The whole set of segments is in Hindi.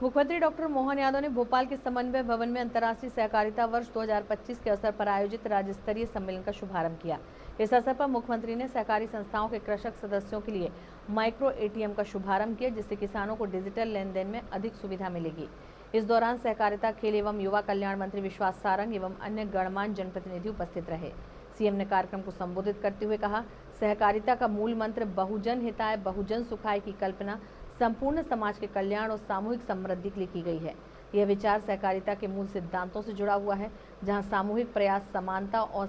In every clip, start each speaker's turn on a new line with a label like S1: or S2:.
S1: मुख्यमंत्री डॉक्टर मोहन यादव ने भोपाल के समन्वय भवन में अंतर्राष्ट्रीय सहकारिता वर्ष 2025 के अवसर पर आयोजित राज्य स्तरीय सम्मेलन का शुभारंभ किया। इस अवसर पर मुख्यमंत्री ने सहकारी संस्थाओं के कृषक सदस्यों के लिए माइक्रो एटीएम का शुभारंभ किया, जिससे किसानों को डिजिटल लेन देन में अधिक सुविधा मिलेगी। इस दौरान सहकारिता, खेल एवं युवा कल्याण मंत्री विश्वास सारंग एवं अन्य गणमान्य जनप्रतिनिधि उपस्थित रहे। सीएम ने कार्यक्रम को संबोधित करते हुए कहा, सहकारिता का मूल मंत्र बहुजन हिताय बहुजन सुखाय की कल्पना संपूर्ण समाज के कल्याण और सामूहिक समृद्धि के लिए की गई है। यह विचार सहकारिता के मूल सिद्धांतों से जुड़ा हुआ है, जहां सामूहिक प्रयास, समानता और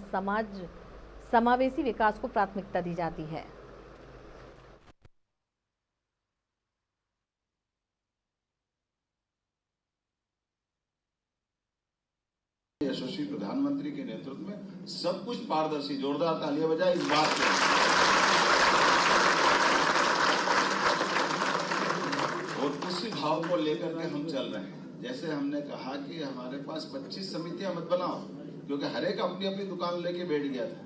S1: समावेशी विकास को प्राथमिकता दी जाती है।
S2: यशस्वी प्रधानमंत्री के नेतृत्व में सब कुछ पारदर्शी, जोरदार तालियां बजाएं इस बात के। और उसी भाव को लेकर के हम चल रहे हैं। जैसे हमने कहा कि हमारे पास 25 समितियां मत बनाओ, क्योंकि हर एक अपनी अपनी दुकान लेके बैठ गया था।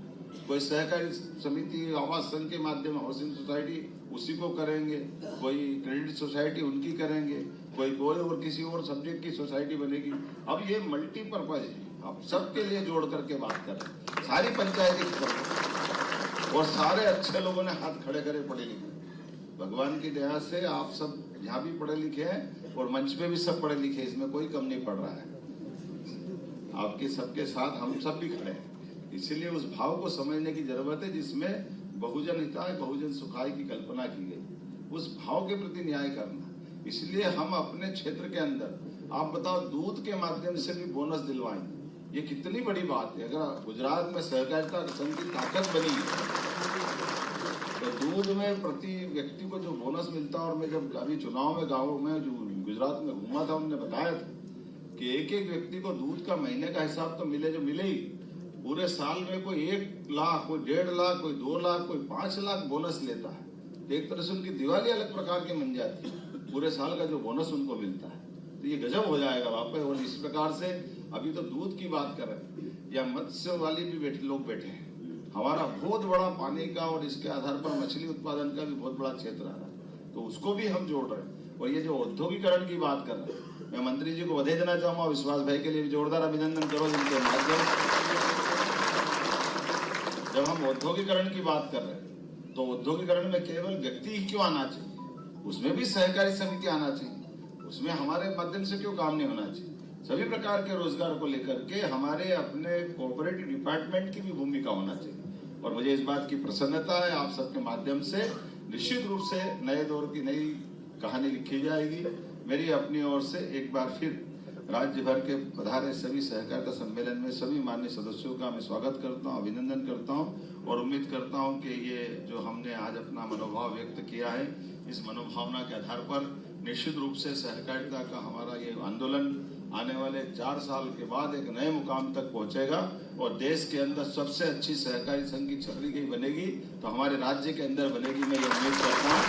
S2: कोई सहकारी समिति आवास संघ के माध्यम हाउसिंग सोसाइटी उसी को करेंगे, कोई क्रेडिट सोसाइटी उनकी करेंगे, कोई और किसी और सब्जेक्ट की सोसाइटी बनेगी। अब ये मल्टीपर्पज है, अब सबके लिए जोड़ करके बात करें, सारी पंचायत और सारे अच्छे लोगों ने हाथ खड़े करे, पढ़े लिखे। भगवान की दया से आप सब यहाँ भी पढ़े लिखे हैं और मंच पे भी सब पढ़े लिखे, इसमें कोई कम नहीं पड़ रहा है। आपके सबके साथ हम सब भी खड़े हैं, इसलिए उस भाव को समझने की जरूरत है जिसमें बहुजन हिताय बहुजन सुखाय की कल्पना की गई। उस भाव के प्रति न्याय करना, इसलिए हम अपने क्षेत्र के अंदर, आप बताओ, दूध के माध्यम से भी बोनस दिलवाएंगे। ये कितनी बड़ी बात है। अगर गुजरात में सहकारिता संघ की ताकत बनी तो दूध में प्रति व्यक्ति को जो बोनस मिलता, और मैं जब अभी चुनाव में गाँव में जो गुजरात में घूमा था, उन्होंने बताया था कि एक एक व्यक्ति को दूध का महीने का हिसाब तो मिले, जो मिले ही पूरे साल में कोई 1 लाख, कोई 1.5 लाख, कोई 2 लाख, कोई 5 लाख बोनस लेता है। एक तरह से उनकी दिवाली अलग प्रकार की बन जाती है, पूरे साल का जो बोनस उनको मिलता है। तो ये गजब हो जाएगा वापस। और इस प्रकार से अभी तो दूध की बात कर रहे हैं, या मत्स्य वाली भी लोग बैठे हैं। हमारा बहुत बड़ा पानी का और इसके आधार पर मछली उत्पादन का भी बहुत बड़ा क्षेत्र आ रहा है, तो उसको भी हम जोड़ रहे हैं। और ये जो औद्योगिकरण की बात कर रहे हैं, मैं मंत्री जी को बधाई देना चाहूंगा, विश्वास भाई के लिए जोरदार अभिनंदन करो, जिनके माध्यम। जब हम औद्योगिकरण की बात कर रहे हैं तो औद्योगिकरण में केवल व्यक्ति ही क्यों आना चाहिए, उसमें भी सहकारी समिति आना चाहिए, उसमें हमारे माध्यम से क्यों काम नहीं होना चाहिए। सभी प्रकार के रोजगार को लेकर के हमारे अपने कोऑपरेटिव डिपार्टमेंट की भी भूमिका होना चाहिए। और मुझे इस बात की प्रसन्नता है, आप सबके माध्यम से निश्चित रूप से नए दौर की नई कहानी लिखी जाएगी। मेरी अपनी ओर से एक बार फिर राज्य भर के पधारे सभी सहकारिता सम्मेलन में सभी माननीय सदस्यों का मैं स्वागत करता हूं, अभिनंदन करता हूं, और उम्मीद करता हूं कि ये जो हमने आज अपना मनोभाव व्यक्त किया है, इस मनोभावना के आधार पर निश्चित रूप से सहकारिता का हमारा ये आंदोलन आने वाले 4 साल के बाद एक नए मुकाम तक पहुंचेगा, और देश के अंदर सबसे अच्छी सहकारी संघ की छतरी कहीं बनेगी तो हमारे राज्य के अंदर बनेगी, मैं ये उम्मीद करता हूँ।